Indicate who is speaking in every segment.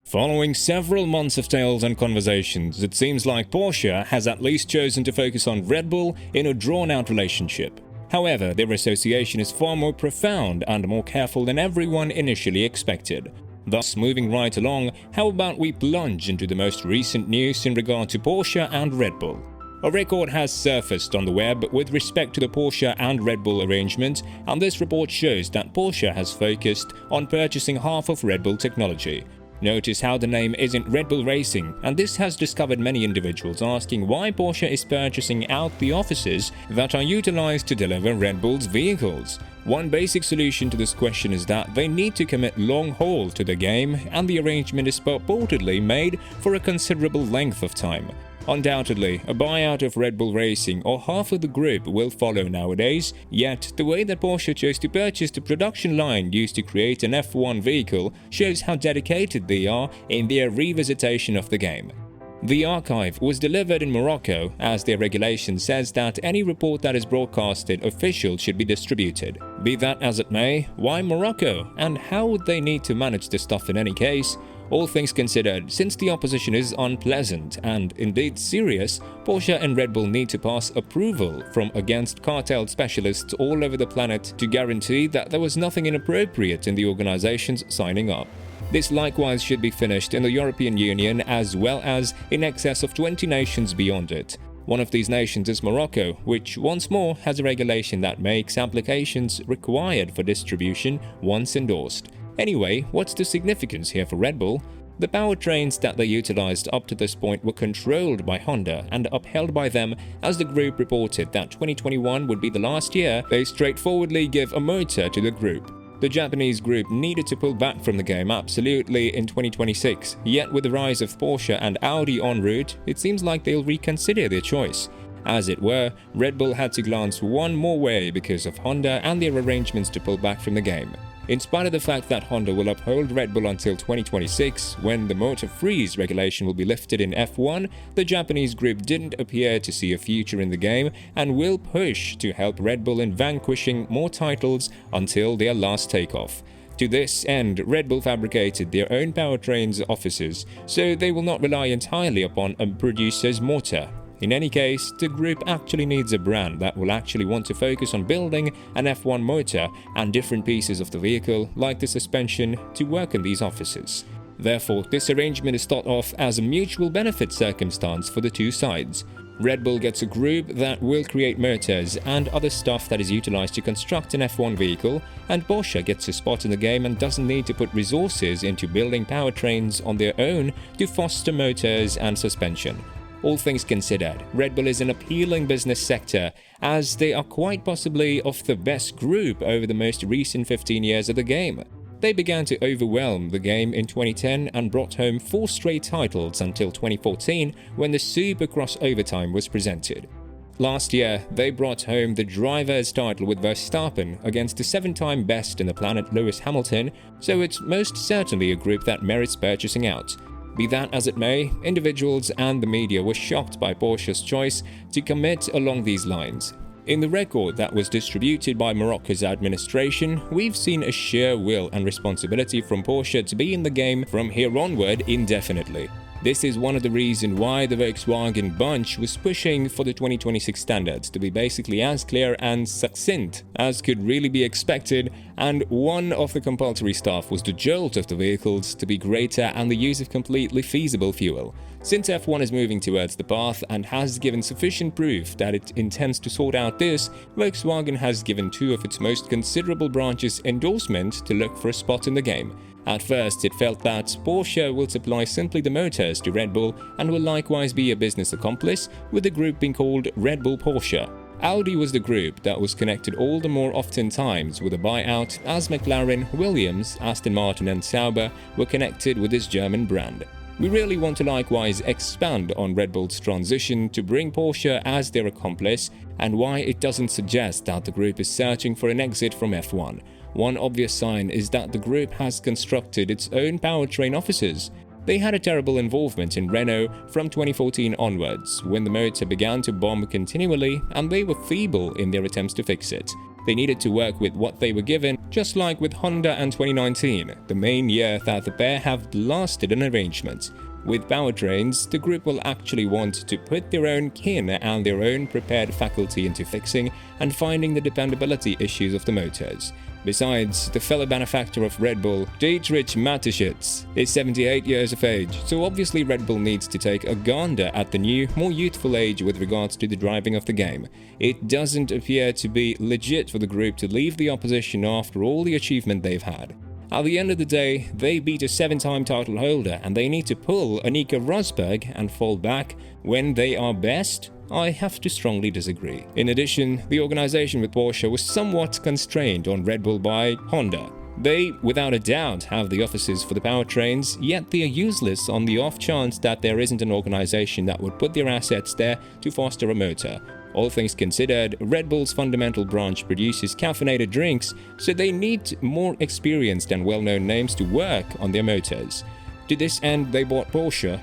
Speaker 1: Following several months of tales and conversations, it seems like Porsche has at least chosen to focus on Red Bull in a drawn-out relationship. However, their association is far more profound and more careful than everyone initially expected. Thus, moving right along, how about we plunge into the most recent news in regard to Porsche and Red Bull? A record has surfaced on the web with respect to the Porsche and Red Bull arrangement, and this report shows that Porsche has focused on purchasing half of Red Bull technology. Notice how the name isn't Red Bull Racing, and this has discovered many individuals asking why Porsche is purchasing out the offices that are utilized to deliver Red Bull's vehicles. One basic solution to this question is that they need to commit long haul to the game, and the arrangement is purportedly made for a considerable length of time. Undoubtedly, a buyout of Red Bull Racing or half of the group will follow nowadays, yet the way that Porsche chose to purchase the production line used to create an F1 vehicle shows how dedicated they are in their revisitation of the game. The archive was delivered in Morocco, as their regulation says that any report that is broadcasted official should be distributed. Be that as it may, why Morocco, and how would they need to manage this stuff in any case? All things considered, since the opposition is unpleasant and indeed serious, Porsche and Red Bull need to pass approval from against cartel specialists all over the planet to guarantee that there was nothing inappropriate in the organizations signing up. This likewise should be finished in the European Union as well as in excess of 20 nations beyond it. One of these nations is Morocco, which once more has a regulation that makes applications required for distribution once endorsed. Anyway, what's the significance here for Red Bull? The powertrains that they utilized up to this point were controlled by Honda and upheld by them, as the group reported that 2021 would be the last year they straightforwardly give a motor to the group. The Japanese group needed to pull back from the game absolutely in 2026, yet with the rise of Porsche and Audi en route, it seems like they'll reconsider their choice. As it were, Red Bull had to glance one more way because of Honda and their arrangements to pull back from the game. In spite of the fact that Honda will uphold Red Bull until 2026, when the motor freeze regulation will be lifted in F1, the Japanese group didn't appear to see a future in the game and will push to help Red Bull in vanquishing more titles until their last takeoff. To this end, Red Bull fabricated their own powertrains offices, so they will not rely entirely upon a producer's motor. In any case, the group actually needs a brand that will actually want to focus on building an F1 motor and different pieces of the vehicle, like the suspension, to work in these offices. Therefore, this arrangement is thought of as a mutual benefit circumstance for the two sides. Red Bull gets a group that will create motors and other stuff that is utilized to construct an F1 vehicle, and Porsche gets a spot in the game and doesn't need to put resources into building powertrains on their own to foster motors and suspension. All things considered, Red Bull is an appealing business sector, as they are quite possibly of the best group over the most recent 15 years of the game. They began to overwhelm the game in 2010 and brought home 4 straight titles until 2014, when the Super Crossover Time was presented. Last year, they brought home the driver's title with Verstappen against the 7-time best in the planet Lewis Hamilton, so it's most certainly a group that merits purchasing out. Be that as it may, individuals and the media were shocked by Porsche's choice to commit along these lines. In the record that was distributed by Morocco's administration, we've seen a sheer will and responsibility from Porsche to be in the game from here onward indefinitely. This is one of the reasons why the Volkswagen bunch was pushing for the 2026 standards to be basically as clear and succinct as could really be expected, and one of the compulsory stuff was the jolt of the vehicles to be greater and the use of completely feasible fuel. Since F1 is moving towards the path and has given sufficient proof that it intends to sort out this, Volkswagen has given 2 of its most considerable branches endorsement to look for a spot in the game. At first, it felt that Porsche will supply simply the motors to Red Bull and will likewise be a business accomplice, with the group being called Red Bull Porsche. Audi was the group that was connected all the more often times with a buyout, as McLaren, Williams, Aston Martin and Sauber were connected with this German brand. We really want to likewise expand on Red Bull's transition to bring Porsche as their accomplice, and why it doesn't suggest that the group is searching for an exit from F1. One obvious sign is that the group has constructed its own powertrain offices. They had a terrible involvement in Renault from 2014 onwards, when the motor began to bomb continually and they were feeble in their attempts to fix it. They needed to work with what they were given, just like with Honda and 2019, the main year that the pair have lasted an arrangement. With powertrains, the group will actually want to put their own kin and their own prepared faculty into fixing and finding the dependability issues of the motors. Besides, the fellow benefactor of Red Bull, Dietrich Mateschitz, is 78 years of age, so obviously Red Bull needs to take a gander at the new, more youthful age with regards to the driving of the game. It doesn't appear to be legit for the group to leave the opposition after all the achievement they've had. At the end of the day, they beat a 7-time title holder and they need to pull a Nico Rosberg and fall back when they are best? I have to strongly disagree. In addition, the organization with Porsche was somewhat constrained on Red Bull by Honda. They, without a doubt, have the offices for the powertrains, yet they are useless on the off chance that there isn't an organization that would put their assets there to foster a motor. All things considered, Red Bull's fundamental branch produces caffeinated drinks, so they need more experienced and well-known names to work on their motors. To this end, they bought Porsche,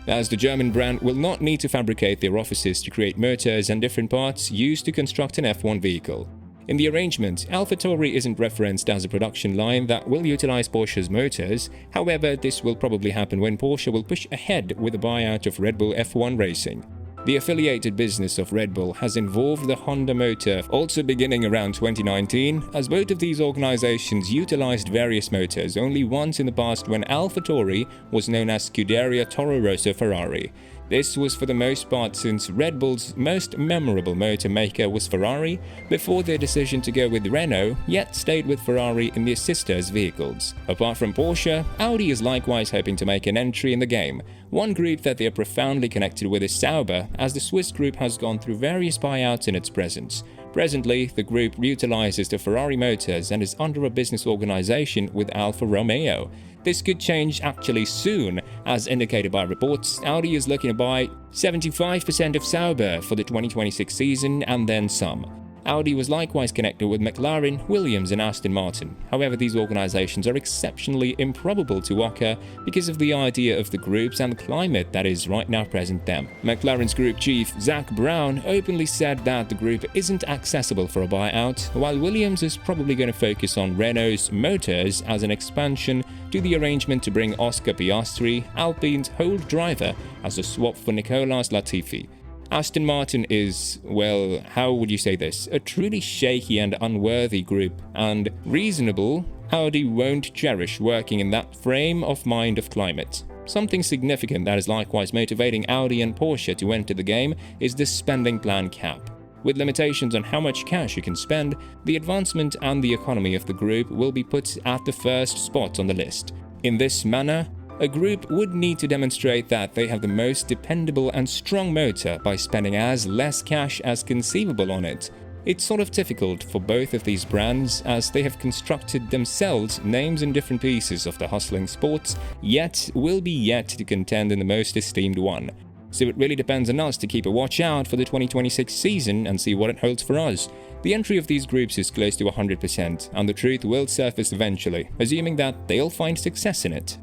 Speaker 1: as the German brand will not need to fabricate their offices to create motors and different parts used to construct an F1 vehicle. In the arrangement, AlphaTauri isn't referenced as a production line that will utilize Porsche's motors. However, this will probably happen when Porsche will push ahead with the buyout of Red Bull F1 Racing. The affiliated business of Red Bull has involved the Honda motor also beginning around 2019, as both of these organizations utilized various motors only once in the past when AlphaTauri was known as Scuderia Toro Rosso Ferrari. This was for the most part since Red Bull's most memorable motor maker was Ferrari, before their decision to go with Renault, yet stayed with Ferrari in their sisters' vehicles. Apart from Porsche, Audi is likewise hoping to make an entry in the game. One group that they are profoundly connected with is Sauber, as the Swiss group has gone through various buyouts in its presence. Presently, the group utilizes the Ferrari motors and is under a business organization with Alfa Romeo. This could change actually soon, as indicated by reports. Audi is looking to buy 75% of Sauber for the 2026 season and then some. Audi was likewise connected with McLaren, Williams and Aston Martin. However, these organizations are exceptionally improbable to occur because of the idea of the groups and the climate that is right now present them. McLaren's group chief, Zak Brown, openly said that the group isn't accessible for a buyout, while Williams is probably going to focus on Renault's motors as an expansion to the arrangement to bring Oscar Piastri, Alpine's whole driver, as a swap for Nicolas Latifi. Aston Martin is, well, how would you say this, a truly shaky and unworthy group, and reasonable, Audi won't cherish working in that frame of mind of climate. Something significant that is likewise motivating Audi and Porsche to enter the game is the spending plan cap. With limitations on how much cash you can spend, the advancement and the economy of the group will be put at the first spot on the list. In this manner, a group would need to demonstrate that they have the most dependable and strong motor by spending as less cash as conceivable on it. It's sort of difficult for both of these brands as they have constructed themselves names in different pieces of the hustling sports, yet will be yet to contend in the most esteemed one. So it really depends on us to keep a watch out for the 2026 season and see what it holds for us. The entry of these groups is close to 100%, and the truth will surface eventually, assuming that they'll find success in it.